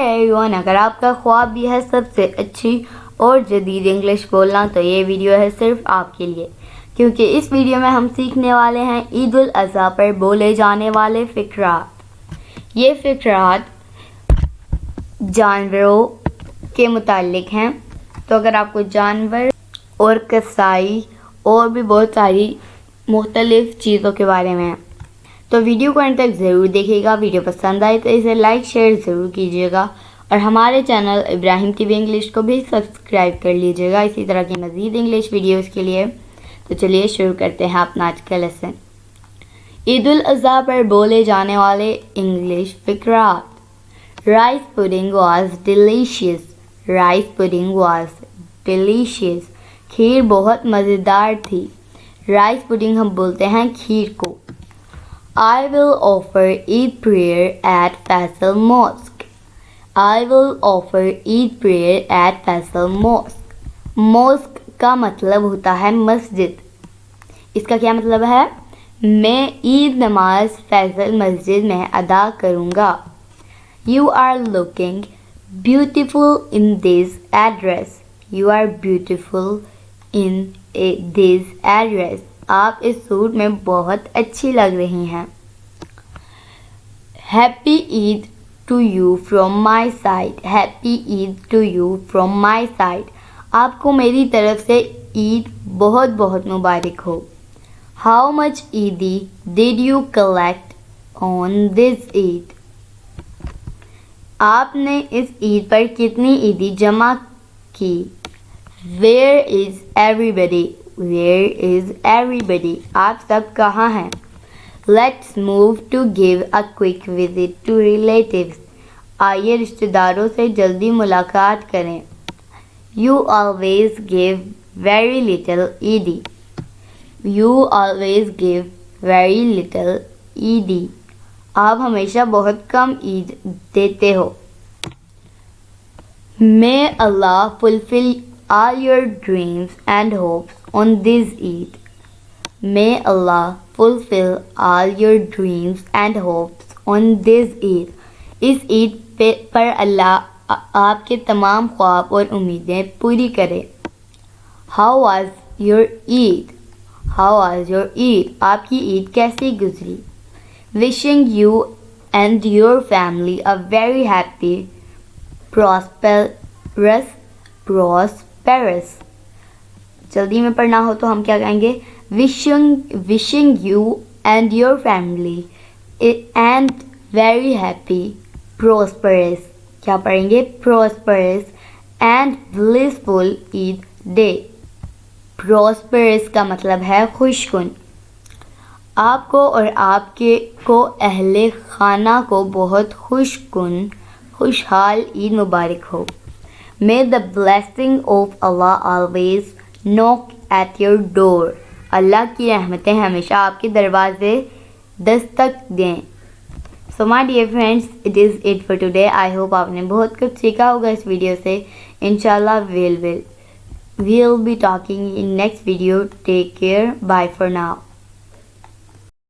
Everyone, अगर आपका ख्वाब भी है सबसे अच्छी और जदीद इंग्लिश बोलना तो ये वीडियो है सिर्फ आपके लिए, क्योंकि इस वीडियो में हम सीखने वाले हैं ईद उल अज़हा पर बोले जाने वाले फ़िक्रात। ये फ़िक्रात जानवरों के मुताल्लिक हैं, तो अगर आपको जानवर और कसाई और भी बहुत सारी मुख्तलिफ़ चीज़ों के बारे में तो वीडियो को अंत तक ज़रूर देखिएगा। वीडियो पसंद आए तो इसे लाइक शेयर ज़रूर कीजिएगा और हमारे चैनल इब्राहिम टीवी इंग्लिश को भी सब्सक्राइब कर लीजिएगा इसी तरह की मज़ीद इंग्लिश वीडियोस के लिए। तो चलिए शुरू करते हैं अपना आज का लेसन। ईद उल अज़हा पर बोले जाने वाले इंग्लिश फ़िक्रात। Rice pudding was delicious. Rice pudding was delicious. खीर बहुत मज़ेदार थी। राइस पुडिंग हम बोलते हैं खीर को। I will offer Eid prayer at Faisal Mosque. I will offer Eid prayer at Faisal Mosque. Mosque का मतलब होता है मस्जिद। इसका क्या मतलब है? मैं ईद नमाज फैसल मस्जिद में अदा करूँगा। You are looking beautiful in this address. You are beautiful in this address. आप इस सूट में बहुत अच्छी लग रही हैं। Happy Eid to you from my side. Happy Eid to you from my side. आपको मेरी तरफ से ईद बहुत बहुत मुबारक हो। How much Eidi did you collect on this Eid. आपने इस ईद पर कितनी ईदी जमा की। Where is everybody. Where is everybody? आप सब कहाँ हैं? Let's move to give a quick visit to relatives. आइए रिश्तेदारों से जल्दी मुलाकात करें। You always give very little Eid. You always give very little Eid. आप हमेशा बहुत कम ईद देते हो। May Allah fulfill all your dreams and hopes on this Eid. May Allah fulfill all your dreams and hopes on this Eid. इस ईद पर अल्लाह आपके तमाम ख्वाब और उम्मीदें पूरी करे। How was your Eid? How was your Eid? आपकी ईद कैसी गुजरी? Wishing you and your family a very happy, prosperous. जल्दी में पढ़ना हो तो हम क्या कहेंगे? Wishing you and your family and very happy prosperous. क्या पढ़ेंगे? Prosperous and blissful Eid day. Prosperous का मतलब है खुशकुन। आपको और आपके को अहले खाना को बहुत खुशहाल ईद मुबारक हो। May the blessing of Allah always knock at your door. अल्लाह की रहमतें हमेशा आपके दरवाजे दस्तक दें। So my dear friends, it is it for today. I hope आपने बहुत कुछ सीखा होगा इस वीडियो से। इंशाल्लाह we'll be talking in next video. Take care. Bye for now.